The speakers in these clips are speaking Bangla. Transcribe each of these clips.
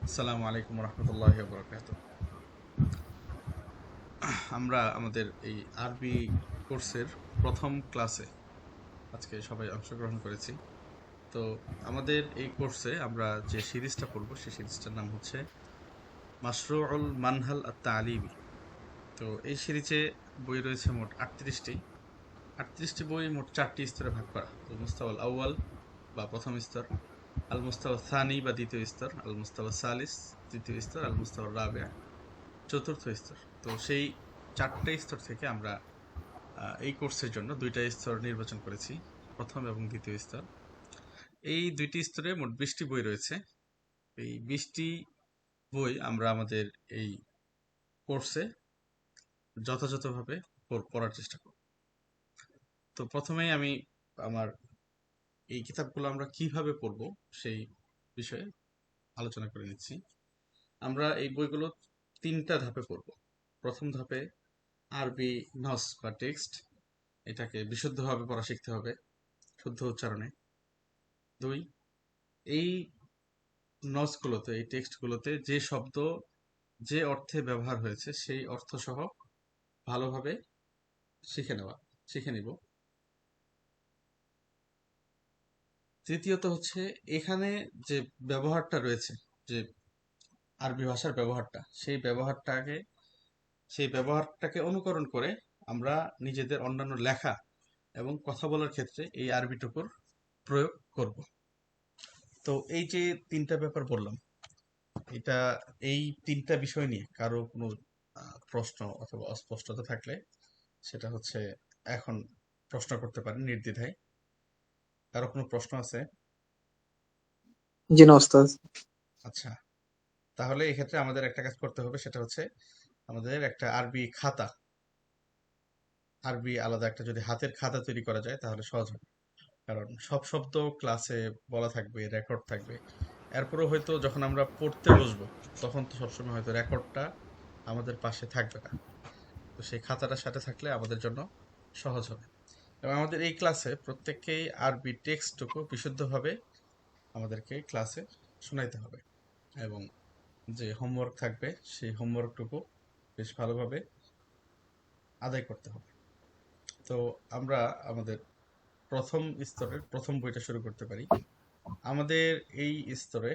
আসসালামু আলাইকুম রহমতুল্লাহ বরকাত। আমরা আমাদের এই আরবি কোর্সের প্রথম ক্লাসে আজকে সবাই অংশগ্রহণ করেছি। তো আমাদের এই কোর্সে আমরা যে সিরিজটা পড়ব সেই সিরিজটার নাম হচ্ছে মাশরুউল মানহাল আত-তালিমি। তো এই সিরিজে বই রয়েছে মোট 38টি বই মোট 4টি স্তরে ভাগ করা। তো মুস্তাওয়াল আউয়াল বা প্রথম স্তর, আল মুস্তাওয়া সানি বা দ্বিতীয় স্তর, আল মুস্তাওয়া সালিস তৃতীয় স্তর, আল মুস্তাওয়া রাবিয়া চতুর্থ স্তর। তো সেই 4টে স্তর থেকে আমরা এই কোর্সের জন্য 2টা স্তর নির্বাচন করেছি, প্রথম এবং দ্বিতীয় স্তর। এই 2টি স্তরে মোট 20টি বই রয়েছে। এই 20টি বই আমরা আমাদের এই কোর্সে যথাযথভাবে পড়ার চেষ্টা করব। তো প্রথমেই আমি আমার এই কিতাবগুলো আমরা কিভাবে পড়ব সেই বিষয়ে আলোচনা করে নিচ্ছি। আমরা এই বইগুলো 3টা ধাপে পড়ব। প্রথম ধাপে আরবি নস বা টেক্সট, এটাকে বিশুদ্ধভাবে পড়া শিখতে হবে শুদ্ধ উচ্চারণে। 2, এই নসগুলোতে, এই টেক্সটগুলোতে যে শব্দ যে অর্থে ব্যবহার হয়েছে সেই অর্থ সহ ভালোভাবে শিখে নিব। তৃতীয়ত হচ্ছে এখানে যে ব্যবহারটা রয়েছে, যে আরবি ভাষার ব্যবহারটা, সেই ব্যবহারটাকে অনুকরণ করে আমরা নিজেদের অন্যান্য লেখা এবং কথা বলার ক্ষেত্রে এই আরবিটুকুর প্রয়োগ করব। তো এই যে 3টা ব্যাপার বললাম, এটা এই 3টা বিষয় নিয়ে কারো কোনো প্রশ্ন অথবা অস্পষ্টতা থাকলে সেটা হচ্ছে এখন প্রশ্ন করতে পারেন নির্দ্বিধায়। কারো কোনো প্রশ্ন আছে? জি না ওস্তাদ। আচ্ছা, তাহলে এক্ষেত্রে আমাদের একটা কাজ করতে হবে, সেটা হচ্ছে আমাদের একটা আরবি খাতা, আরবি আলাদা একটা যদি হাতের খাতা তৈরি করা যায় তাহলে সহজ হবে। কারণ সব শব্দ ক্লাসে বলা থাকবে, রেকর্ড থাকবে। এরপরেও হয়তো যখন আমরা পড়তে বসবো তখন তো সবসময় হয়তো রেকর্ডটা আমাদের পাশে থাকবে না। তো সেই খাতাটা সাথে থাকলে আমাদের জন্য সহজ হবে। এবং আমাদের এই ক্লাসে প্রত্যেককেই আরবি টেক্সটটুকু বিশুদ্ধভাবে আমাদেরকে ক্লাসে শোনাইতে হবে, এবং যে হোমওয়ার্ক থাকবে সেই হোমওয়ার্কটুকু বেশ ভালোভাবে আদায় করতে হবে। তো আমরা আমাদের প্রথম স্তরের প্রথম বইটা শুরু করতে পারি। আমাদের এই স্তরে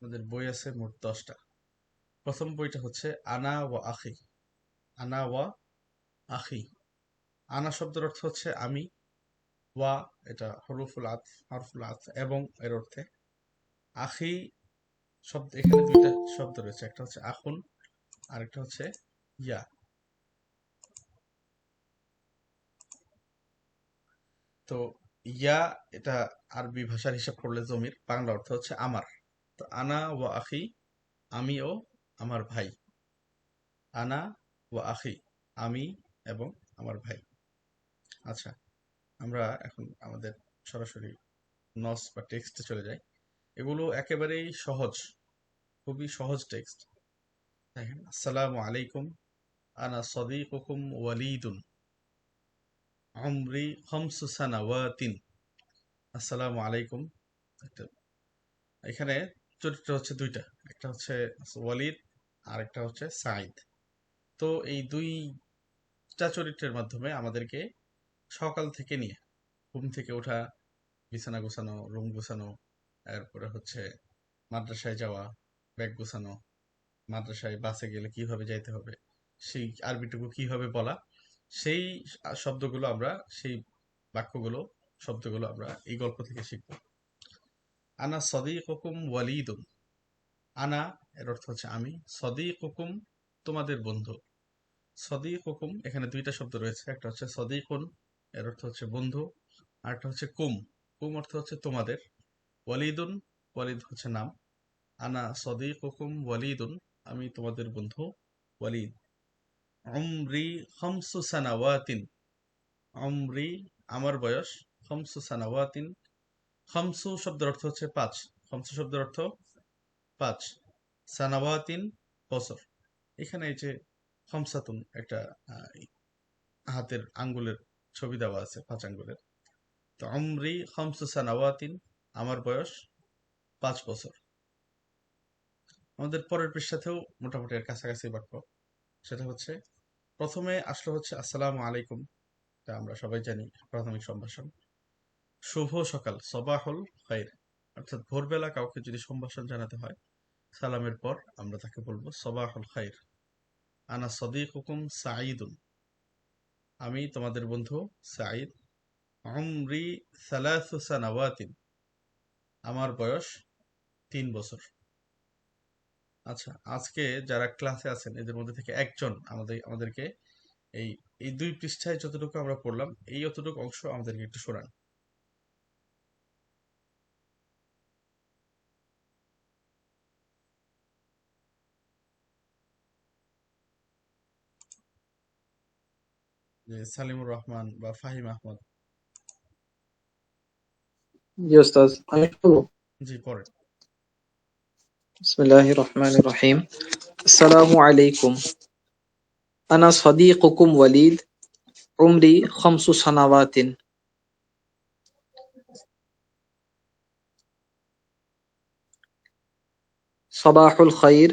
আমাদের বই আছে মোট 10টা। প্রথম বইটা হচ্ছে আনা ওয়া আখি। আনা ওয়া আখি। আনা শব্দের অর্থ হচ্ছে আমি, ওয়া এটা হরফুল আতফ এবং এর অর্থে। আখি শব্দ, এখানে 2টা শব্দ রয়েছে, একটা হচ্ছে আখুন আর একটা হচ্ছে ইয়া। তো ইয়া এটা আরবি ভাষার হিসাব করলে জমির, বাংলা অর্থ হচ্ছে আমার। তো আনা ওয়া আখি, আমি ও আমার ভাই। আনা ওয়া আখি, আমি এবং আমার ভাই। আচ্ছা, আমরা এখন আমাদের সরাসরি নস বা টেক্সটে চলে যাই। এগুলো একেবারেই সহজ, খুবই সহজ টেক্সট। দেখেন, আসসালামু আলাইকুম, আনা সদীকুকুম ওয়ালিদুন, উমরি খামসু সানাওয়াতিন। আসসালামু আলাইকুম। একটা, এখানে চরিত্র হচ্ছে 2টা, একটা হচ্ছে ওয়ালিদ আর একটা হচ্ছে সাইদ। তো এই 2টা চরিত্রের মাধ্যমে আমাদেরকে সকাল থেকে নিয়ে ঘুম থেকে ওঠা, বিছানা গোছানো, রুম গোছানো, এরপরে হচ্ছে মাদ্রাসায় যাওয়া, ব্যাগ গোছানো, মাদ্রাসায় বাসে গেলে কিভাবে যাইতে হবে, সেই আরবিটুকু কিভাবে বলা, সেই শব্দগুলো আমরা, সেই বাক্যগুলো, শব্দগুলো আমরা এই গল্প থেকে শিখব। আনা সদীকুকুম ওয়ালিদুন। আনা এর অর্থ হচ্ছে আমি, সদীকুকুম তোমাদের বন্ধু। সদীকুকুম, এখানে 2টা শব্দ রয়েছে, একটা হচ্ছে সদীকুন এর অর্থ হচ্ছে বন্ধু, আর একটা হচ্ছে কুম। কুম অর্থ হচ্ছে তোমাদের। ওয়ালিদুন, ওয়ালিদ হচ্ছে নাম। আনা সদীকুকুম ওয়ালিদুন, আমি তোমাদের বন্ধু ওয়ালিদ। উমরি খামসু সানাওয়াতিন। উমরি আমার বয়স, খামসু সানাওয়াতিন। খামসু শব্দের অর্থ হচ্ছে 5। খামসু শব্দের অর্থ 5। সানাওয়াতিন বছর। এখানে এই যে খামসাতুন একটা আহ, হাতের আঙ্গুলের ছবি দেওয়া আছে, 5 আঙ্গুলের। তো উমরি খামসু সানাওয়াতিন, আমার বয়স 5 বছর। আমাদের পরের পৃষ্ঠাতেও মোটামুটি এর কাছাকাছি বাক্য। সেটা হচ্ছে প্রথমে আসলো হচ্ছে আসসালামু আলাইকুম, তা আমরা সবাই জানি প্রাথমিক সম্ভাষণ। শুভ সকাল, সবাহুল খাইর, অর্থাৎ ভোরবেলা কাউকে যদি সম্ভাষণ জানাতে হয় সালামের পর আমরা তাকে বলবো সবাহুল খাইর। আনা সদীকুকুম সাঈদুন, আমি তোমাদের বন্ধু সাঈদ। উমরি সালাসু সানাওয়াতিন, আমার বয়স 3 বছর। আচ্ছা, আজকে যারা ক্লাসে আছেন এদের মধ্যে থেকে একজন আমাদেরকে এই এই 2 পৃষ্ঠায় যতটুকু আমরা পড়লাম এই অতটুকু অংশ আমাদেরকে একটু শোনান। যে সালিমুর রহমান বা ফাহিম আহমদ। জি ওস্তাদ, আমি শুনবো। জি, পড়েন। বিসমিল্লাহির রহমানির রহিম। আসসালামু আলাইকুম। আনা সাদীকুকুম ওয়ালিদ, উমরি 5 সানাওয়াতিন। সাবাহুল খাইর।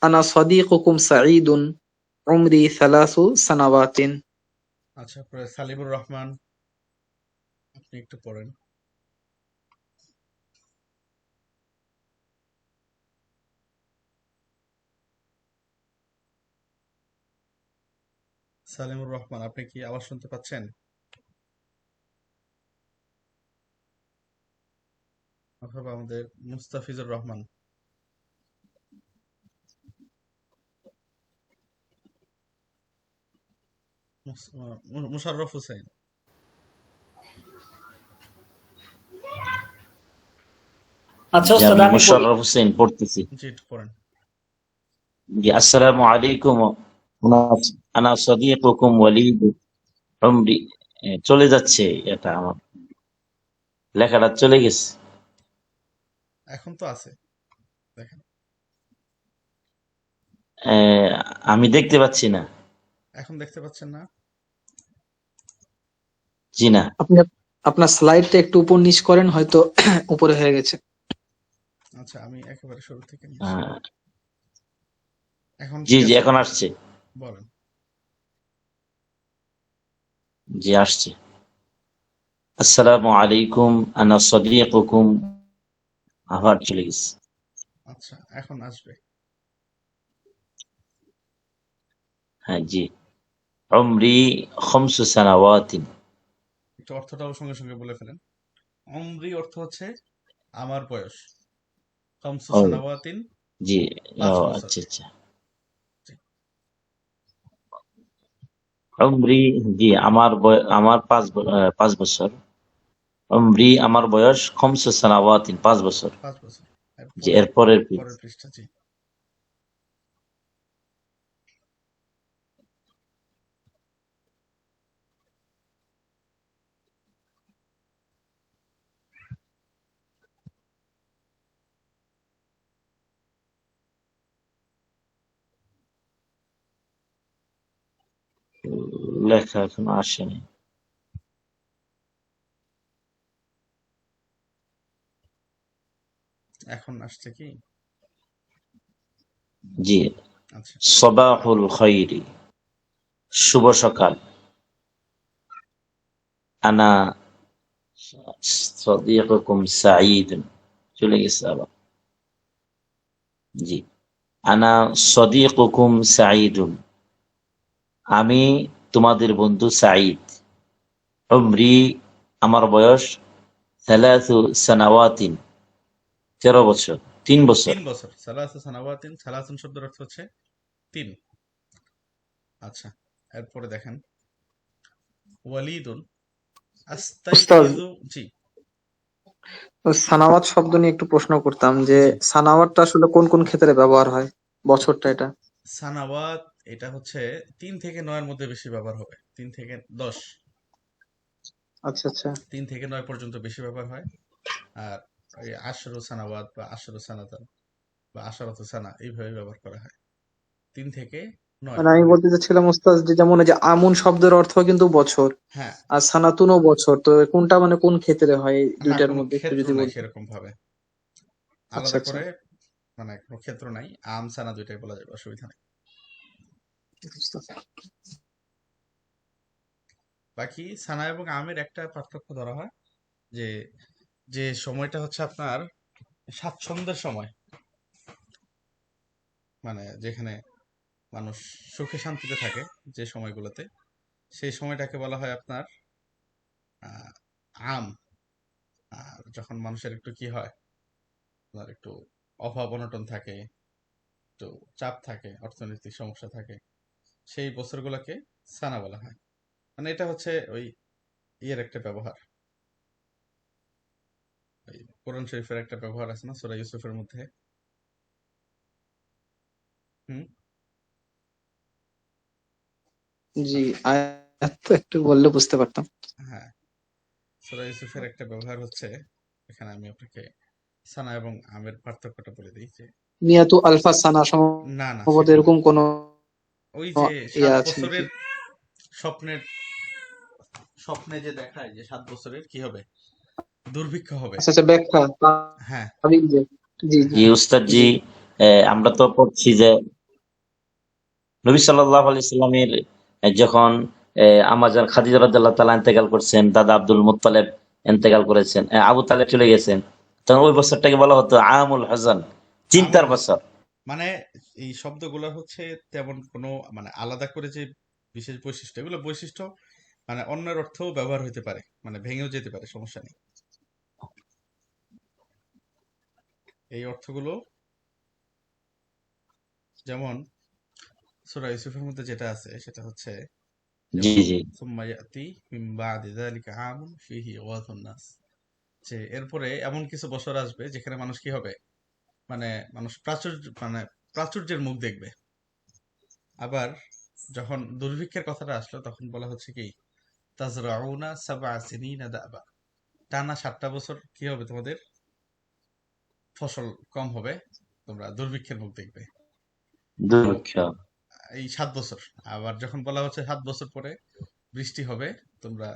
আনা সাদীকুকুম সাঈদুন, উমরি 3 সানাওয়াতিন। আচ্ছা, পরে সালিমুর রহমান, আপনি একটু পড়েন। সালিমুর রহমান, আপনি কি আওয়াজ শুনতে পাচ্ছেন? অথবা আমাদের মুস্তাফিজুর রহমান, মুশাররফ হোসেন। আচ্ছা জি, ওস্তাদ, আমি আমি পড়ি। মোশাররফ হোসেন পড়তেছি। জি, একটু পড়েন। জি, আসসালামু আলাইকুম। আনা সাদীকুকুম ওয়ালিদ উমরি। চলে যাচ্ছে, এটা আমার লেখাটা চলে গেছে। এখন তো আছে, দেখেন। আমি দেখতে পাচ্ছি না। এখন দেখতে পাচ্ছেন না? জি না। আপনি আপনার স্লাইডটা একটু উপর নিচ করেন, হয়তো উপরে হয়ে গেছে। আচ্ছা, আমি একেবারে শুরু থেকে নিচ্ছি। আহ, এখন জি ঠিক জি, আছে? এখন আসছে। বলেন। জি, আসছে। আসসালামু আলাইকুম, আনা সাদীকুকুম। আবার চলে গেছে। আচ্ছা, এখন আসবে। হ্যাঁ, জি। উমরি 5 সানাওয়াতিন। একটু অর্থটাও সঙ্গে সঙ্গে বলে ফেলেন। উমরি অর্থ হচ্ছে আমার বয়স। খামসু ও সানাওয়াতিন, জি। ও 5 বছর। আচ্ছা আচ্ছা। জি, উমরি, জি, আমার 5 বছর। উমরি, আমার বয়স 5 সানাওয়াতিন, 5 বছর। 5 বছর। জি, এরপরে এর পরের পেজ। পরের পৃষ্ঠা। জি, লেখা এখনো আসেনি। এখন আসছে কি? জি। আচ্ছা, সবাহুল খৈরি, শুভ সকাল। আনা সদীকুকুম সাঈদুন, চলে গেছে আবার। জি। আনা সদীকুকুম সাঈদুন, আমি তোমাদের বন্ধু সাঈদ। উমরি, আমার বয়স 3 সানাওয়াতিন, 13 বছর, 3 বছর। 3 বছর। সালাসু সানাওয়াতিন, সালাসুন শব্দের অর্থ হচ্ছে 3। আচ্ছা, এরপরে দেখেন। ওয়ালিদুন উস্তাদ, আস্তাইকিজু। জি, সানাওয়াত শব্দ নিয়ে একটু প্রশ্ন করতাম যে জি। সানাওয়াতটা আসলে কোন কোন ক্ষেত্রে ব্যবহার হয়, বছরটা এটা। সানাওয়াত, এটা হচ্ছে 3 থেকে 9-এর মধ্যে বেশি ব্যবহার হবে। 3 থেকে 10, আচ্ছা আচ্ছা। 3 থেকে 9 পর্যন্ত বেশি ব্যবহার হয়। আর এই আশরু সানাওয়াত বা আশরু সানাতান বা আশারত সানা এইভাবে ব্যবহার করা হয়। 3 থেকে 9। মানে আমি বলতে চাচ্ছিলাম ওস্তাদ, যে যেমন এই যে আমুন শব্দের অর্থ কিন্তু বছর, হ্যাঁ। আর সানাতুনও বছর, তো কোনটা মানে কোন ক্ষেত্রে হয় এই না, দুইটার কোনো মধ্যে একটু ক্ষেত্র যদি নাই বলতেন। সেরকম ভাবে। আচ্ছা আলাদা আচ্ছা। করে মানে কোনো ক্ষেত্র নাই, আম সানা দুইটাই বলা যাবে, অসুবিধা নেই। বাকি সানা এবং আমের একটা পার্থক্য ধরা হয় যে যে সময়টা হচ্ছে আপনার স্বাচ্ছন্দ্যের সময়, মানে যেখানে মানুষ সুখে শান্তিতে থাকে যে সময়গুলোতে, সেই সময়টাকে বলা হয় আপনার আহ, আম। আর যখন মানুষের একটু কি হয়, আপনার একটু অভাব অনটন থাকে, একটু চাপ থাকে, অর্থনৈতিক সমস্যা থাকে, সেই বছরগুলোকে সানা বলা হয়। মানে এটা হচ্ছে ওই ইয়ের একটা ব্যবহার, ওই কোরআন শরীফের একটা ব্যবহার আছে না সূরা ইউসুফের মধ্যে। হুম। জি, আয়াত তো একটু বললে বুঝতে পারতাম। হ্যাঁ, সূরা ইউসুফের একটা ব্যবহার হচ্ছে, এখানে আমি আপনাকে সানা এবং আমের পার্থক্যটা বলে দিই যে মিয়াতু আলফা সানা না না সম্ভবত সেটা না, এরকম কোন ওই যে ইয়া 7 আছে নাকি? বছরের স্বপ্নের, স্বপ্নে যে দেখায় যে 7 বছরের কি হবে, দুর্ভিক্ষ হবে। আচ্ছা আচ্ছা, ব্যাখ্যা হ্যাঁ তাবিল যে। জি জি জি হ্যাঁ উস্তাদ জি, জি। আমরা তো পড়ছি যে নবী সাল্লাল্লাহু আলাইহি সাল্লামের যখন আমাজান খাদিজা রাদিয়াল্লাহু তাআলা ইন্তেকাল করছেন, দাদা আব্দুল মুত্তালিব ইন্তেকাল করেছেন, আবু তালেব চলে গেছেন, তখন ওই বছরটাকে বলা হতো আমুল হাসান, আমুল চিন্তার হোসেন। বছর। মানে এই শব্দগুলো হচ্ছে তেমন কোনো মানে আলাদা করে যে বিশেষ বৈশিষ্ট্য, এগুলো বৈশিষ্ট্য মানে অন্যের অর্থও ব্যবহার হতে পারে, মানে ভেঙেও যেতে পারে, সমস্যা নেই। এই অর্থগুলো যেমন সূরা ইউসুফের মধ্যে যেটা আছে সেটা হচ্ছে জি যেমন জি সুম্মা ইয়াতি মিন বাদি যালিকা আমুন ফিহি ইয়াগাথুন নাস, যে এরপরে এমন কিছু বছর আসবে যেখানে মানুষ কি হবে, মানে মানুষ প্রাচুর্য মানে প্রাচুর্যের মুখ দেখবে। আবার যখন দুর্ভিক্ষের কথাটা আসলো তখন বলা হচ্ছে কি তাজরাউনা সাবআ সিনিনা দাবা, টানা 7টা বছর কি হবে তোমাদের, ফসল কম হবে, তোমরা দুর্ভিক্ষের মুখ দেখবে। তো দুর্ভিক্ষ। এই 7 বছর, আবার যখন বলা হচ্ছে 7 বছর পরে বৃষ্টি হবে, তোমরা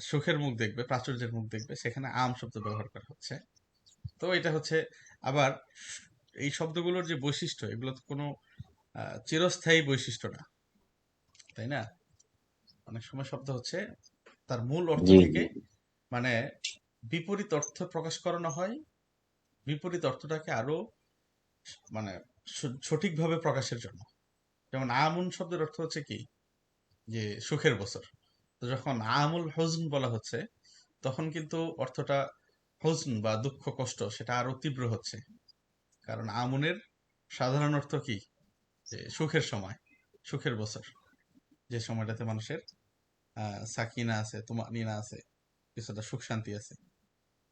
সুখের মুখ দেখবে, প্রাচুর্যের মুখ দেখবে, সেখানে আম শব্দ ব্যবহার করা হচ্ছে। তো এটা হচ্ছে আবার এই শব্দগুলোর যে বৈশিষ্ট্য, এগুলো তো কোনো চিরস্থায়ী বৈশিষ্ট্য না, তাই না? অনেক সময় শব্দ হচ্ছে তার মূল অর্থ জি জি থেকে মানে বিপরীত অর্থ প্রকাশ করানো হয়, বিপরীত অর্থটাকে আরো মানে সঠিকভাবে প্রকাশের জন্য। যেমন আমুন শব্দের অর্থ হচ্ছে কি, যে সুখের বছর। তো যখন আমুল হুজন বলা হচ্ছে তখন কিন্তু অর্থটা হুজন বা দুঃখ কষ্ট সেটা আরো তীব্র হচ্ছে। কারণ আমুনের সাধারণ অর্থ কি, যে সুখের সময়, সুখের বছর, যে সময়টাতে মানুষের সাকিনা আছে, তুমানিনা আছে, কিছুটা সুখ শান্তি আছে।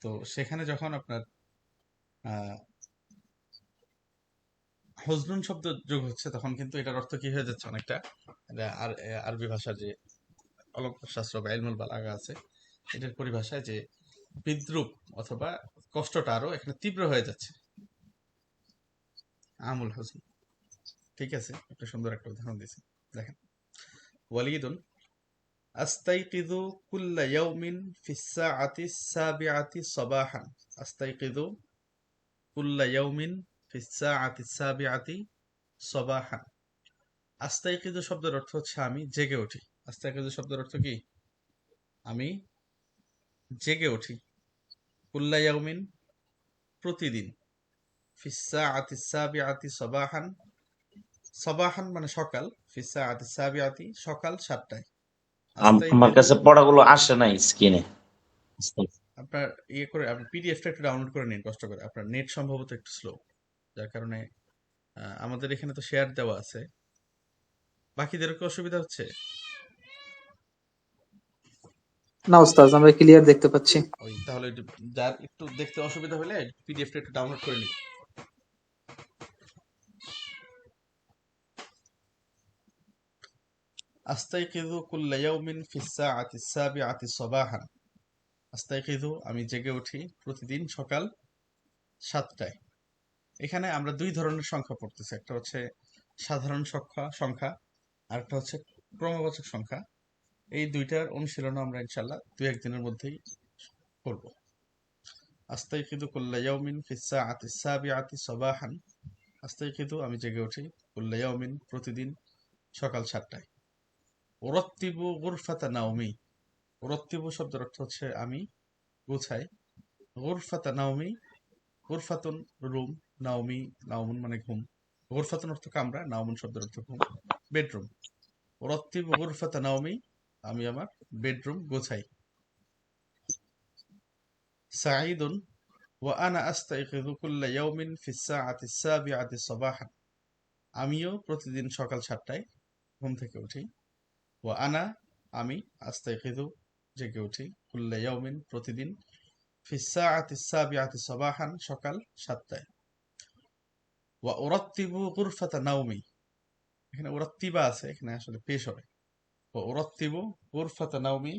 তো সেখানে যখন আপনার আহ হজনুন শব্দ যোগ হচ্ছে তখন কিন্তু এটার অর্থ কি হয়ে যাচ্ছে অনেকটা, এটা আর আরবি ভাষার যে অলঙ্কার শাস্ত্র বা ইলমুল বালাগা আছে, এটার পরিভাষায় যে বিদ্রুপ অথবা কষ্টটা আরো এখানে তীব্র হয়ে যাচ্ছে। আমুল হজন, ঠিক আছে, একটা সুন্দর একটা উদাহরণ দিয়েছি, দেখেন। ওয়ালিদুন আস্তাইকিযু কুল্লা ইয়াউমিন ফিস সাআতি সাবিআতি সাবাহান, আস্তাইকিযু কুল্লা ইয়াউমিন ফিস সাআতি সাবিআতি সাবাহান। আস্তাইকিযু শব্দের অর্থ হচ্ছে আমি জেগে উঠি। আস্তাইকিযু শব্দের অর্থ কি, আমি জেগে উঠি। কুল্লা ইয়াউমিন প্রতিদিন, ফিস সাআতি সাবিআতি সাবাহান, সাবাহান মানে সকাল, ফিস সাআতি সাবিআতি সকাল 7টায়। আমার আস্তাইকিযু, কাছে পড়াগুলো আসে নাই স্ক্রিনে। আপনার ইয়ে করে আপনি পিডিএফটা একটু ডাউনলোড করে নিন কষ্ট করে, আপনার নেট সম্ভবত একটু স্লো, যার কারণে আমাদের এখানে তো শেয়ার দেওয়া আছে, বাকিদের কি অসুবিধা হচ্ছে? না উস্তাদ, আমরা ক্লিয়ার দেখতে পাচ্ছি। ওই তাহলে যার একটু দেখতে অসুবিধা হলে পিডিএফটা একটু ডাউনলোড করে নিন। আস্তাইকিযু কুল্লা ইয়াউমিন ফিস সাআতি সাবিআতি সাবাহান, আস্তাইকিযু আমি জেগে উঠি প্রতিদিন সকাল 7টায়। এখানে আমরা দুই ধরনের সংখ্যা পড়তেছি, একটা হচ্ছে সাধারণ সংখ্যা সংখ্যা, আর একটা হচ্ছে ক্রমবাচক সংখ্যা। এই দুইটার অনুশীলন আমরা ইনশাল্লাহ 2-1 দিনের মধ্যেই করব। আস্তাইকিযু কুল্লা ইয়াউমিন ফিস সাআতিস সাবিআতি সাবাহান। আস্তাইকিযু আমি জেগে উঠি, কুল্লা ইয়াউমিন প্রতিদিন সকাল 7টায়। উরাত্তিবু গুরফাতা নাওমি। উরাত্তিবু শব্দের অর্থ হচ্ছে আমি গুছাই। গুরফাতা নাওমি, গুরফাতুন রুম, নাওমি নাওমুন মানে ঘুম। গুরফাতুন অর্থ কামরা, নাওমুন শব্দের অর্থ ঘুম, বেডরুম। উরাত্তিবু গুরফাতা নাওমি, আমি আমার বেডরুম গোছাই। সাঈদুন ওয়া আনা আস্তাইকিযু কুল্লা ইয়াউমিন ফিস সাআতিস সাবিআতি সাবাহান। আমিও প্রতিদিন সকাল 7টায় ঘুম থেকে উঠি। ওয়া আনা আমি, আস্তাইকিযু জেগে উঠি, কুল্লা ইয়াউমিন প্রতিদিন, ফিস সাআতিস সাবিআতি সাবাহান সকাল 7টায়। ওয়া উরাত্তিবু গুরফাতা নাওমি, এখানে উরাত্তিবা আছে, এখানে আসলে পেশ হবে। ওয়া উরাত্তিবু গুরফাতা নাওমি,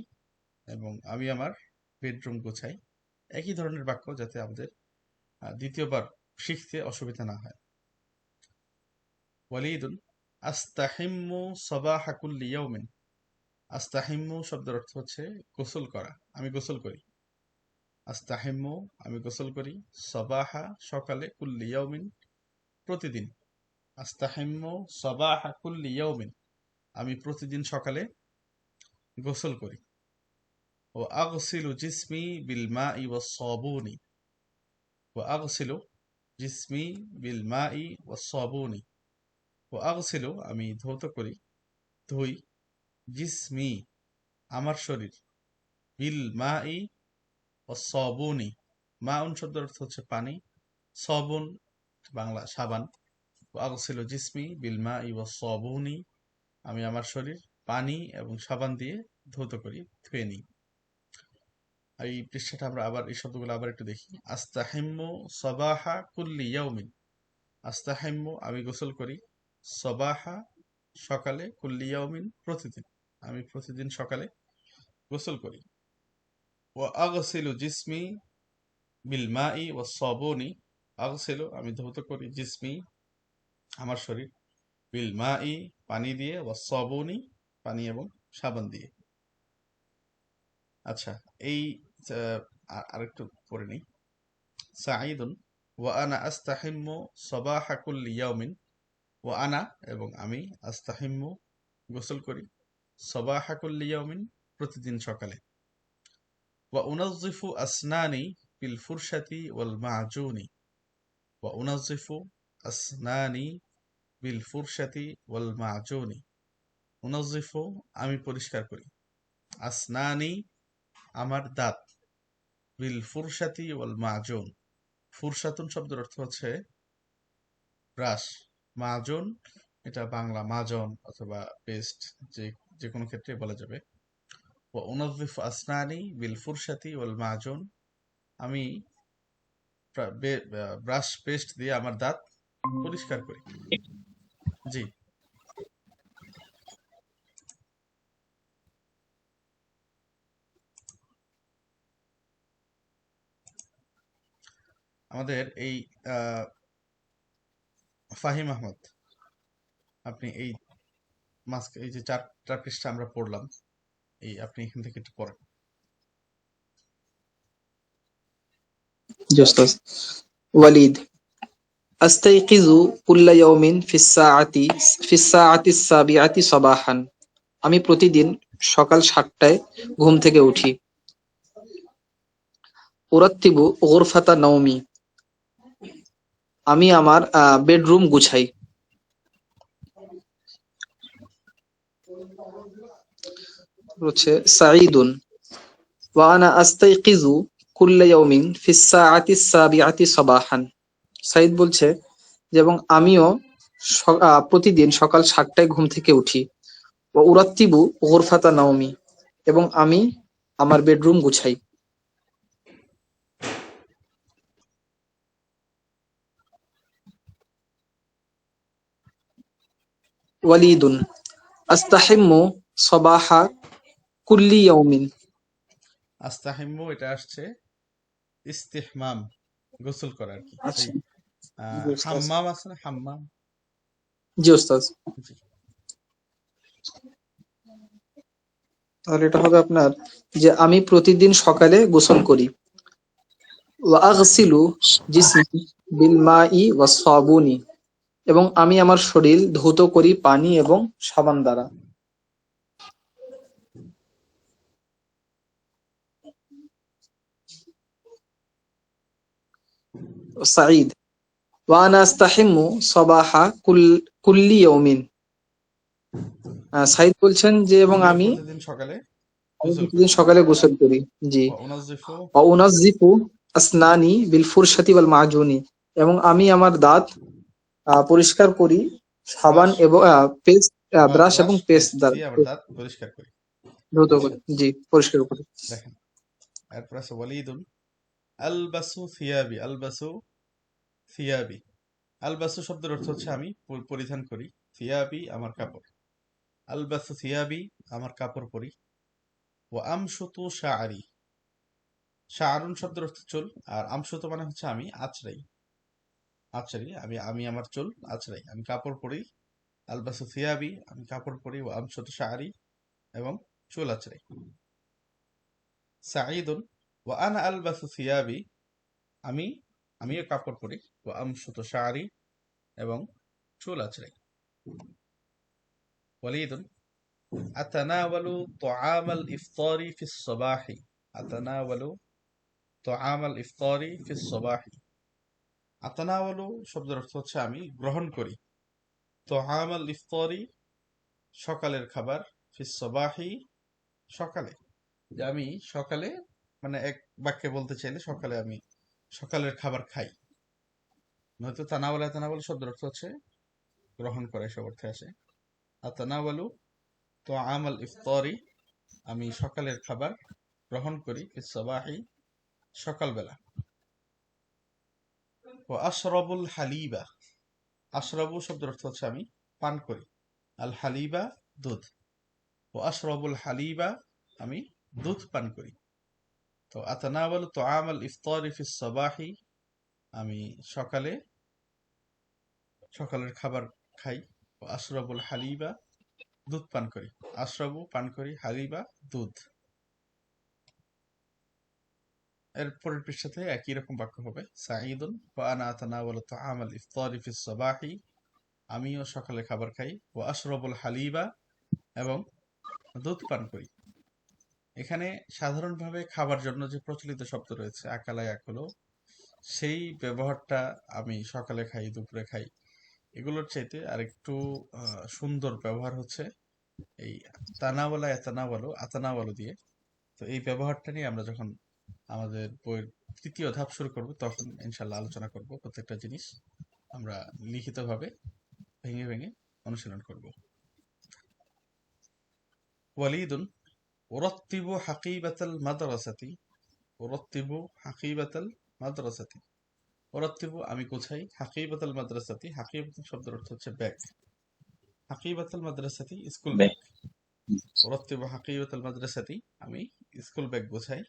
এবং আমি আমার বেডরুম গোছাই। একই ধরনের বাক্য, যাতে আমাদের দ্বিতীয়বার শিখতে অসুবিধা না হয়। ওয়ালিদুন আস্তাহিম্মু সাবাহা কুল্লি ইয়াউমিন। আস্তাহিম্মু শব্দের অর্থ হচ্ছে গোসল করা, আমি গোসল করি। আস্তাহিম্মু আমি গোসল করি, সাবাহা সকালে, কুল্লি ইয়াউমিন প্রতিদিন। আস্তাহিম্মু সাবাহা কুল্লি ইয়াউমিন আমি প্রতিদিন সকালে গোসল করি। ও আগসিলু জিসমি বিল মাই ওয়াস সাবুনি। ও আগসিলু জিসমি বিল মাই ওয়াস সাবুনি। ও আগসিলু আমি ধৌত করি, ধুই, জিসমি আমার শরীর, বিল মাই ওয়াস সাবুনি মাউন শব্দের অর্থ হচ্ছে পানি, সাবুন বাংলা সাবান। ও আগসিলু জিসমি বিল মাই ওয়াস সাবুনি আমি আমার শরীর পানি এবং সাবান দিয়ে ধৌত করি, ধুয়ে নিই। আর এই পৃষ্ঠাটা আমরা আবার এই শব্দগুলো আবার একটু দেখি। আস্তাহিম্মু সাবাহা কুল্লি ইয়াউমিন। আস্তাহিম্মু আমি গোসল করি, সাবাহা সকালে, কুল্লি ইয়াউমিন প্রতিদিন আমি প্রতিদিন সকালে গোসল করি। ওয়া আগসিলু জিসমি বিল মাই ওয়াস সাবুনি। আগসিলু আমি ধৌত করি, জিসমি আমার শরীর, বিল মাই পানি দিয়ে, ওয়াস সাবুনি পানি এবং সাবান দিয়ে। আচ্ছা, এই আরেকটু পড়ে নিই। সাঈদুন ওয়া আনা আস্তাহিম্মু সাবাহা কুল্লি ইয়াউমিন। ওয়া আনা এবং আমি, আস্তাহিম্মু গোসল করি, সাবাহা কুল্লি ইয়াউমিন প্রতিদিন সকালে। ওয়া উনাজ্জিফু আসনানি বিল ফুরশাতি ওয়াল মা'জুনি। ওয়া উনাজ্জিফু আসনানি বিল ফুরশাতি ওয়াল মা'জুনি। উনাজ্জিফু আমি পরিষ্কার করি, আসনানি আমার দাঁত, বিল ফুরশাতি ওয়াল মা'জুন। ফুরসাতুন শব্দের অর্থ হচ্ছে ব্রাশ, মাজন এটা বাংলা মাজন অথবা পেস্ট, যে যে কোনো ক্ষেত্রে বলা যাবে। ওয়া উনাজ্জিফু আসনানি বিল ফুরশাতি ওয়াল মাজন আমি ব্রাশ পেস্ট দিয়ে আমার দাঁত পরিষ্কার করি। জি, আমাদের এই ফাহিম আহমদ, আপনি এই এই যে 4টা পৃষ্ঠা আমরা পড়লাম, এই আপনি এখান থেকে একটু পড়েন। জি ওস্তাদ। ওয়ালিদ আস্তাইকিযু কুল্লা ইয়াউমিন ফিস সাআতিস সাবিআতি সাবাহান। আমি প্রতিদিন সকাল 7টায় ঘুম থেকে উঠি। উরাত্তিবু গুরফাতা নাওমি, আমি আমার বেডরুম গুছাই। হচ্ছে সাঈদুন ওয়া আনা আস্তাইকিযু কুল্লা ইয়াউমিন ফিস সাআতিস সাবিআতি সাবাহান। সাঈদ বলছে যে এবং আমিও প্রতিদিন সকাল 7টায় ঘুম থেকে উঠি। ওয়া উরাত্তিবু গুরফাতা নাওমি, এবং আমি আমার বেডরুম গুছাই। ওয়ালিদুন আস্তাহিম্মু সাবাহা কুল্লি ইয়াউমিন। আস্তাহিম্মু এটা আসছে ইস্তিহমাম, গোসল করা আর কি। আচ্ছা, এই জি ওস্তাদ। হাম্মাম আছে না, হাম্মাম। জি ওস্তাদ। জি, তাহলে এটা হবে আপনার যে আমি প্রতিদিন সকালে গোসল করি। ওয়া আগসিলু জিসমি বিল মাই ওয়াস সাবুনি, এবং আমি আমার শরীর ধৌত করি পানি এবং সাবান দ্বারা। সাঈদ: ওয়া আনা আস্তাহিম্মু সাবাহা কুল্লি ইয়াউমিন। সাঈদ বলছেন যে এবং আমিও আমি প্রতিদিন সকালে আমি গোসল প্রতিদিন করি। সকালে গোসল করি। জি। ওয়া উনাজ্জিফু ওয়া উনাজ্জিফু আসনানি বিল ফুরশাতি ওয়াল মা'জুনি, এবং আমি আমার দাঁত পরিষ্কার করি সাবান ব্রাশ এবং পেস্ট, ব্রাশ এবং পেস্ট পেস্ট দ্বারা দিয়ে আবার দাঁত পরিষ্কার করি। ধৌত আচ্ছা, করি। জি, পরিষ্কার করি। দেখেন এরপর আছে ওয়ালিদুন আলবাসু থিয়াবি। থিয়াবি আলবাসু শব্দের অর্থ হচ্ছে আমি পরিধান করি। থিয়াবি আমার কাপড়। আলবাসু থিয়াবি আমার কাপড় পরি। ওয়া আমশুতু শাআরি। শাআরুন শব্দের অর্থ চুল, আর আমশুতু মানে হচ্ছে আমি আঁচড়াই। আমি আমার চুল আঁচড়াই, আমি কাপড় পরি। আলবাসু থিয়াবি আমি কাপড় পরি। ওয়া আমশুতু শাআরি এবং চুল আঁচড়াই। সাঈদুন ওয়া আনা আলবাসু থিয়াবি আমি আমিও কাপড় পরি। ওয়া আমশুতু শাআরি এবং চুল আঁচড়াই। ওয়ালিদুন আতানাওয়ালু তুআমাল ইফতারি ফিস সাবাহি। আতানাওয়ালু তুআমাল ইফতারি ফিস সাবাহি। আতানাওয়ালু শব্দের অর্থ হচ্ছে আমি গ্রহণ করি। তুআমাল ইফতারি সকালের খাবার, ফিস সাবাহি সকালে, যে আমি সকালে, মানে এক বাক্যে বলতে চাইলে সকালে আমি সকালের খাবার খাই। নয়তো তানাওয়াল শব্দের অর্থ হচ্ছে গ্রহণ করা, এসব অর্থে আসে। আতানাওয়ালু তুআমাল ইফতারি আমি সকালের খাবার গ্রহণ করি, ফিস সাবাহি সকালবেলা। ও আশরাবুল হালিবা। আশরাবু শব্দের অর্থ হচ্ছে আমি পান করি। আল হালিবা দুধ। ও আশরাবুল হালিবা আমি দুধ পান করি। তো আতানাওয়ালু তুআমাল ইফতারি ফিস সাবাহি আমি সকালের খাবার খাই। ও আশরাবুল হালিবা দুধ পান করি। আশরাবু পান করি, হালিবা দুধ। এর পরের পৃষ্ঠাতে একই রকম বাক্য হবে। সাঈদুন ওয়া আনা আতানাওয়ালু তুআমাল ইফতারি ফিস সাবাহি আমিও সকালে খাবার খাই। ও আশরাবুল হালিবা এবং দুধ পান করি। এখানে সাধারণভাবে খাবার জন্য যে প্রচলিত শব্দ রয়েছে আকালা ইয়াকুলু, সেই ব্যবহারটা আমি সকালে খাই, দুপুরে খাই, এগুলোর চাইতে আরেকটু সুন্দর ব্যবহার হচ্ছে এই তানাওয়ালা আতানাওয়ালু দিয়ে। তো এই ব্যবহারটা নিয়ে আমরা যখন আমাদের বইয়ের তৃতীয় ধাপ শুরু করব তখন ইনশাল্লাহ আলোচনা করব। প্রত্যেকটা জিনিস আমরা লিখিতভাবে ভেঙে ভেঙে অনুশীলন করব। ওয়ালিদুন উরাত্তিবু হাকিবাতাল মাদ্রাসাতি। উরাত্তিবু হাকিবাতাল মাদ্রাসাতি। উরাত্তিবু আমি গোছাই, হাকিবাতাল মাদ্রাসাতি হাকিবাতাল শব্দের অর্থ হচ্ছে ব্যাগ। হাকিবাতাল মাদ্রাসাতি স্কুল ব্যাগ। উরাত্তিবু হাকিবাতাল মাদ্রাসাতি আমি স্কুল ব্যাগ গোছাই।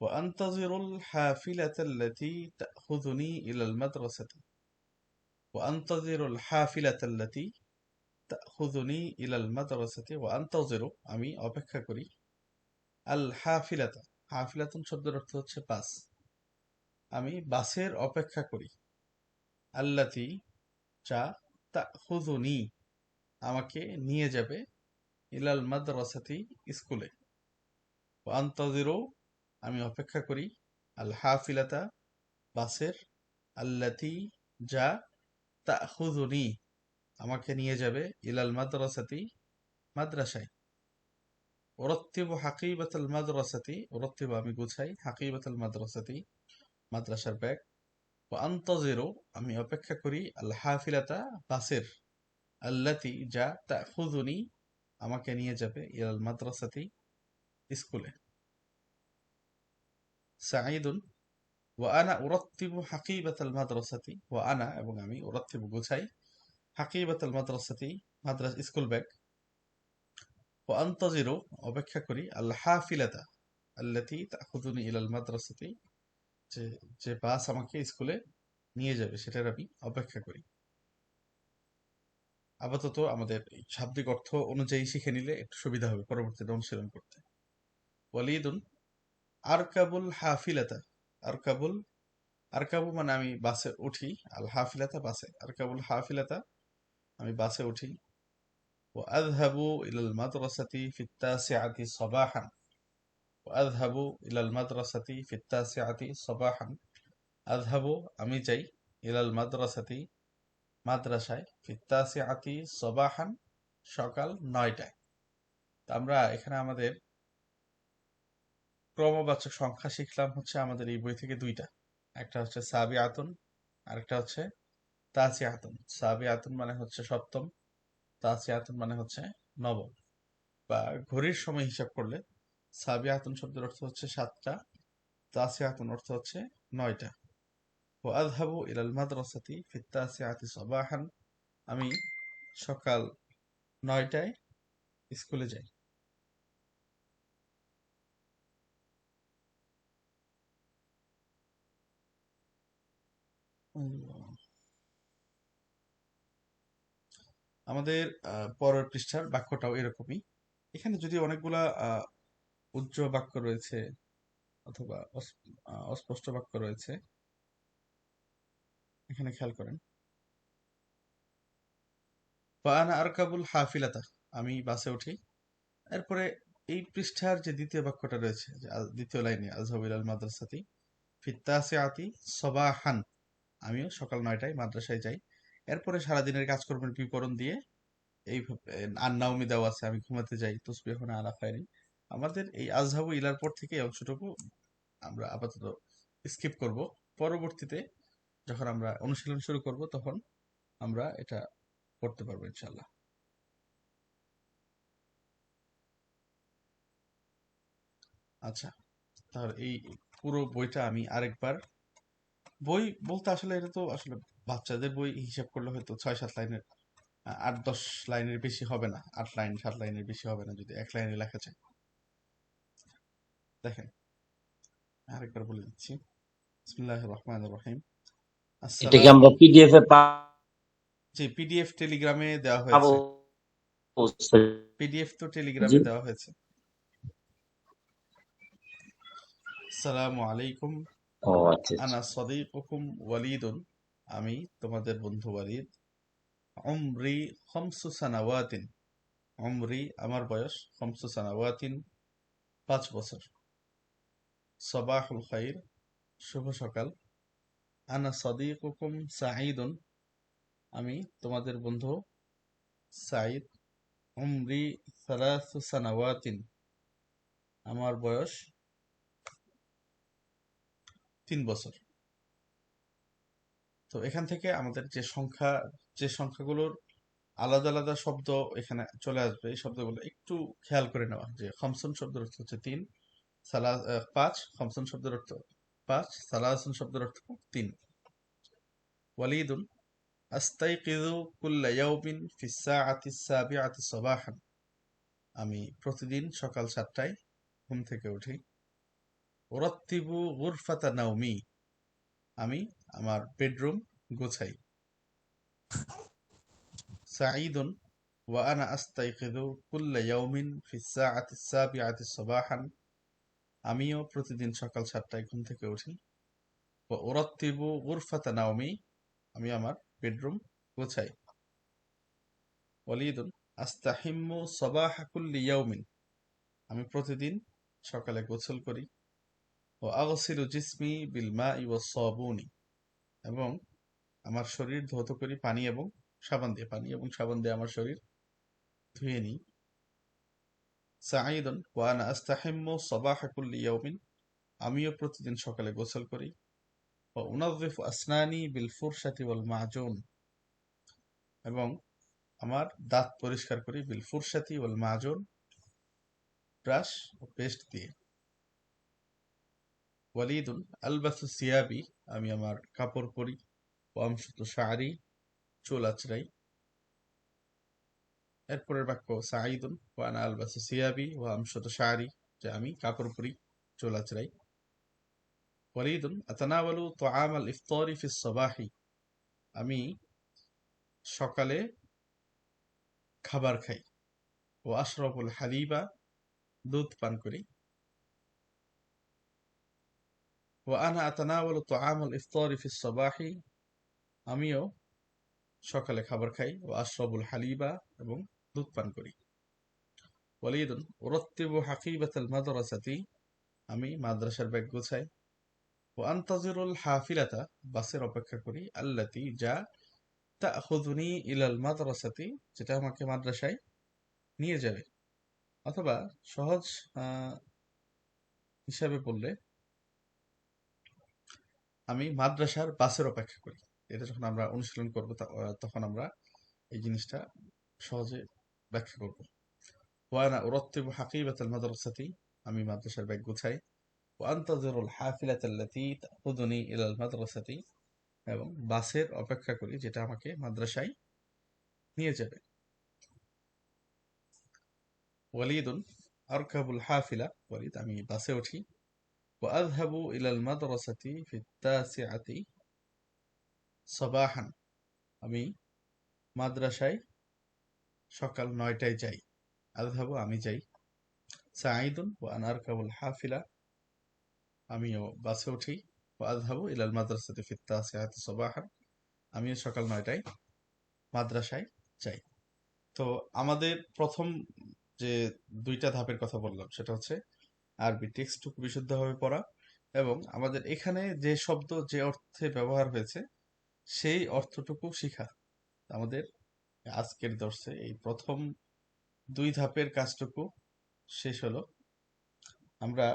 ওয়া আনতাজিরুল হাফিলাতাল্লাতী তাখুযুনি ইলাল মাদ্রাসাতি। ওয়া আনতাজিরুল হাফিলাতাল্লাতী তাখুযুনি ইলাল মাদ্রাসাতি। ওয়া আনতাজিরু আমি অপেক্ষা করি। আল হাফিলাতা হাফিলাতুন শব্দের অর্থ হচ্ছে বাস। আমি বাসের অপেক্ষা করি। আল্লাতি যা তাখুযুনি আমাকে নিয়ে যাবে, ইলাল মাদ্রাসাতি স্কুলে। ওয়া আনতাজিরু আমি অপেক্ষা করি। আল হাফিলাতা বাসের, আল্লাতি যা তাখুযুনি আমাকে নিয়ে যাবে, ইলাল মাদ্রাসাতি মাদ্রাসায়। উরাত্তিবু হাকিবাতাল মাদ্রাসাতি উরাত্তিবু আমি গুছাই, হাকিবাতাল মাদ্রাসাতি মাদ্রাসার ব্যাগ। ওয়া আনতাজিরু আমি অপেক্ষা করি, আল হাফিলাতা বাসের, আল্লাতি যা তাখুযুনি আমাকে নিয়ে যাবে, ইলাল মাদ্রাসাতি স্কুলে। সাঈদুন ওয়া আনা উরাত্তিবু হাকিবাতাল মাদ্রাসাতি। ওয়া আনা এবং আমি, উরাত্তিবু গুছাই, হাকিবাতাল মাদ্রাসাতি স্কুল ব্যাগ। ওয়া আনতাজিরু অপেক্ষা করি, আল হাফিলাতা আল্লাতি তাখুযুনি ইলাল মাদ্রাসাতি যে যে বাস আমাকে স্কুলে নিয়ে যাবে সেটার আমি অপেক্ষা করি। আপাতত আমাদের এই শাব্দিক অর্থ অনুযায়ী শিখে নিলে একটু সুবিধা হবে পরবর্তীতে অনুশীলন করতে। ওয়ালিদুন আরকাবুল হাফিলাতা আরকাবুল, আরকাবু মানে আমি বাসে উঠি, আল হাফিলাতা বাসে, আরকাবুল হাফিলাতা আমি বাসে উঠি। ওয়া আযহাবু ইলাল মাদ্রাসাতি ফিত তাসিআতি সাবাহান, ওয়া আযহাবু ইলাল মাদ্রাসাতি ফিত তাসিআতি সাবাহান। আযহাবু আমি যাই, ইলাল মাদ্রাসাতি মাদ্রাসায়, ফিত তাসিআতি সাবাহান সকাল 9টায়। তো আমরা এখানে আমাদের ক্রমবাচক সংখ্যা শিখলাম হচ্ছে আমাদের এই বই থেকে দুইটা, একটা হচ্ছে সাবিআতুন, আরেকটা হচ্ছে তাসিআতুন। সাবিআতুন মানে হচ্ছে সপ্তম, তাসিআতুন মানে হচ্ছে নবম। বা ঘড়ির সময় হিসাব করলে সাবিআতুন শব্দের অর্থ হচ্ছে 7টা, তাসিআতুন অর্থ হচ্ছে 9টা। ও আযহাবু ইলাল মাদ্রাসাতি ফিত তাসিআতি সাবাহান, আমি সকাল 9টায় স্কুলে যাই। আমাদের পরের পৃষ্ঠার বাক্যটাও এরকমই। এখানে যদি অনেকগুলা উজ্জ্বল বাক্য রয়েছে অথবা অস্পষ্ট বাক্য রয়েছে, এখানে খেয়াল করেন। ফাআনা আরকাবুল হাফিলাতা, আমি বাসে উঠি। এরপরে এই পৃষ্ঠার যে দ্বিতীয় বাক্যটা রয়েছে, যে দ্বিতীয় লাইনে, আযহাবু ইলাল মাদ্রাসাতি ফিত তাসিআতি সাবাহান, আমিও সকাল 9টায় মাদ্রাসায় যাই। এরপরে সারাদিনের কাজকর্মের বিবরণ দিয়ে এই আন্নাউমি দেওয়া আছে, আমি ঘুমাতে যাই, তুসবিহুনা আলা খায়রিন। আমাদের এই আযহাবু ইলার পর থেকে এই অংশটুকু আমরা আপাতত স্কিপ করব। পরবর্তীতে যখন আমরা অনুশীলন শুরু করব তখন আমরা এটা করতে পারবো ইনশাআল্লাহ। আচ্ছা, তাহলে এই পুরো বইটা আমি আরেকবার, বই বলতে আসলে এটা তো আসলে বাচ্চাদের বই, হিসাব করলে হয়তো 6-7 লাইনের, 8-10 লাইনের বেশি হবে না, 8 লাইন 7 লাইনের বেশি হবে না যদি এক লাইনে লেখা যায়। দেখেন, আরেকবার বলে দিচ্ছি। বিসমিল্লাহির রহমানির রহিম। এটা কি আসসালাম, আমরা পিডিএফ এ জি পিডিএফ টেলিগ্রামে দেওয়া পাবো? হয়েছে, পিডিএফ তো জি, টেলিগ্রামে দেওয়া হয়েছে। আসসালামু আলাইকুম, ও আচ্ছা আচ্ছা। আনা সদীকুকুম ওয়ালিদুন, আমি তোমাদের বন্ধু ওয়ালিদ। উমরি খামসু সানাওয়াতিন, উমরি আমার বয়স, খামসু সানাওয়াতিন 5 বছর। সবাহুল খাইর, শুভ সকাল। আনা সদীকুকুম সাঈদুন, আমি তোমাদের বন্ধু সাঈদ। উমরি সালাসু সানাওয়াতিন, আমার বয়স 3 বছর। তো এখান থেকে আমাদের যে সংখ্যাগুলোর আলাদা আলাদা শব্দ এখানে চলে আসবে, এই শব্দগুলো একটু খেয়াল করে নেওয়া, যে খমসন শব্দের অর্থ হচ্ছে 3, 5, খমসন শব্দের অর্থ 5, সালাসুন শব্দের অর্থ 3। ওয়ালিদুন আস্তাইকিযু কুল্লা ইয়াউমিন ফিস সাআতি সাবিআতি সাবাহান, আমি প্রতিদিন সকাল 7টায় ঘুম থেকে উঠি। উরাত্তিবু গুরফাতা নাওমি, আমি আমার বেডরুম গোছাই। সাঈদুন ওয়া আনা আস্তাইকিযু কুল্লা ইয়াউমিন ফিস সাআতি সাবিআতি সাবাহান, আমিও প্রতিদিন সকাল 7টায় ঘুম থেকে উঠি। ওয়া উরাত্তিবু গুরফাতা নাওমি, আমি আমার বেডরুম গোছাই। ওয়ালিদুন আস্তাহিম্মু সাবাহা কুল্লি ইয়াউমিন, আমি প্রতিদিন সকালে গোসল করি। ও আগসিলু জিসমি বিল মাই ওয়াস সাবুনি, এবং আমার শরীর ধৌত করি পানি এবং সাবান দিয়ে, পানি এবং সাবান দিয়ে আমার শরীর ধুয়ে নিই। সাঈদুন ওয়া আনা আস্তাহিম্মু সাবাহা কুল্লি ইয়াউমিন, আমিও প্রতিদিন সকালে গোসল করি। ও উনাযিফু আসনানি বিল ফুরশাতি ওয়াল মাজুন, এবং আমার দাঁত পরিষ্কার করি, বিল ফুরশাতি ওয়াল মাজুন, ব্রাশ ও পেস্ট দিয়ে। ওয়ালিদুন আলবাসু সিয়াবি, আমি আমার কাপড় পরি। ও আমশুতু শাআরি, চুল আঁচড়াই। এরপরের বাক্য, সাঈদুন ওয়া আনা আলবাসু সিয়াবি ওয়া আমশুতু শাআরি, যে আমি কাপড় পরি, চুল আঁচড়াই। ওয়ালিদুন আতানাওয়ালু তুআম আল ইফতারি ফিস সাবাহি, আমি সকালে খাবার খাই। ও আশরাবুল হালিবা, দুধ পান করি। وأنا أتناول طعام الإفطار في الصباح আমিও সকালে খাবার খাই وأشرب الحليب এবং দুধ পান করি وليد أرتب حقيبة المدرسة আমি মাদ্রাসার ব্যাগ গোছাই وأنتظر الحافلة বাসের অপেক্ষা করি التي যা تأخذني إلى المدرسة যেটা আমাকে মাদ্রাসায় নিয়ে যাবে অথবা সহজ হিসাবে বললে আমি মাদ্রাসার বাসের অপেক্ষা করি। এটা যখন আমরা অনুশীলন করব তখন আমরা এই জিনিসটা সহজে ব্যাখ্যা করব। ওয়ানা উরাত্তিবু হাকিবাতাল মাদ্রাসাতি আমি মাদ্রাসার ব্যাগ গুছাই ওয়া আনতাযিরুল হাফিলাতাল্লাতী তাখুযুনি ইলাল মাদ্রাসাতি এবং বাসের অপেক্ষা করি যেটা আমাকে মাদ্রাসায় নিয়ে যাবে। ওয়ালিদুন আরকাবুল হাফিলা ওয়ালিদ আমি বাসে উঠি ওয়া আযহাবু ইলাল মাদ্রাসাতি ফিত তাসিআতি সাবাহান আমি মাদ্রাসায় সকাল ৯টায় যাই আযহাবু আমি যাই সাঈদুন ওয়া আনা আরকাবুল হাফিলা আমিও বাসে উঠি ওয়া আযহাবু ইলাল মাদ্রাসাতি ফিত তাসিআতি সাবাহান আমিও সকাল ৯টায় মাদ্রাসায় যাই। তো আমাদের প্রথম যে দুইটা ধাপের কথা বললাম সেটা হচ্ছে আরবি টেক্সটটুকু বিশুদ্ধভাবে পড়া এবং আমাদের এখানে যে শব্দ যে অর্থে ব্যবহার হয়েছে সেই অর্থটুকু শিখা। আমাদের আজকের দর্শে এই প্রথম দুই ধাপের কাজটুকু শেষ হলো। আমরা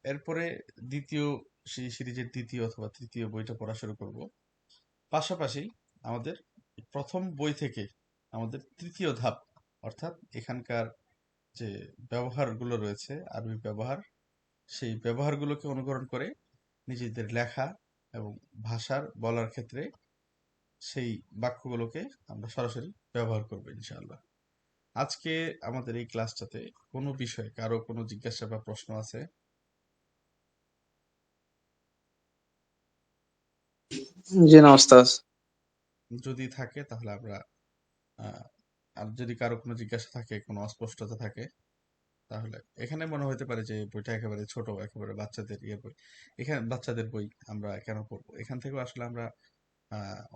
এরপরে দ্বিতীয় সিরিজের দ্বিতীয় অথবা তৃতীয় বইটা পড়া শুরু করব। পাশাপাশি আমাদের প্রথম বই থেকে আমাদের তৃতীয় ধাপ অর্থাৎ এখানকার যে ব্যবহারগুলো রয়েছে আরবি ব্যবহার সেই ব্যবহারগুলোকে অনুকরণ করে নিজেদের লেখা এবং ভাষার বলার ক্ষেত্রে সেই বাক্যগুলোকে আমরা সরাসরি ব্যবহার করবো ইনশাআল্লাহ। আজকে আমাদের এই ক্লাসটাতে কোনো বিষয়ে কারো কোনো জিজ্ঞাসা বা প্রশ্ন আছে? জি না ওস্তাদ। যদি থাকে তাহলে আমরা আর যদি কারো কোনো জিজ্ঞাসা থাকে কোনো অস্পষ্টতা থাকে তাহলে এখানে মনে হতে পারে যে বইটা একেবারে ছোট একেবারে বাচ্চাদের বই এখানে বাচ্চাদের বই আমরা কেন পড়বো এখান থেকেও আসলে আমরা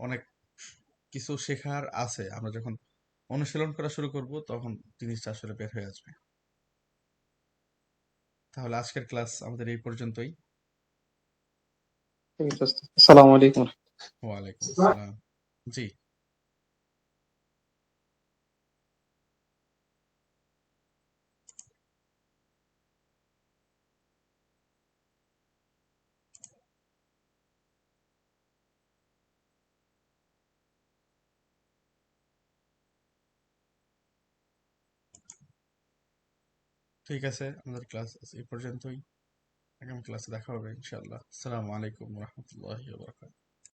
অনেক কিছু শেখার আছে আমরা যখন অনুশীলন করা শুরু করব তখন জিনিসটা আসলে বের হয়ে আসবে। তাহলে আজকের ক্লাস আমাদের এই পর্যন্তই। ঠিক আছে ওস্তাদ। আসসালামু আলাইকুম। ওয়ালাইকুম আসসালাম। জি ঠিক আছে আমাদের ক্লাস এই পর্যন্তই। আগামী ক্লাসে দেখা হবে ইনশাআল্লাহ। আসসালামু আলাইকুম ওয়া রাহমাতুল্লাহি ওয়া বারাকাতুহু।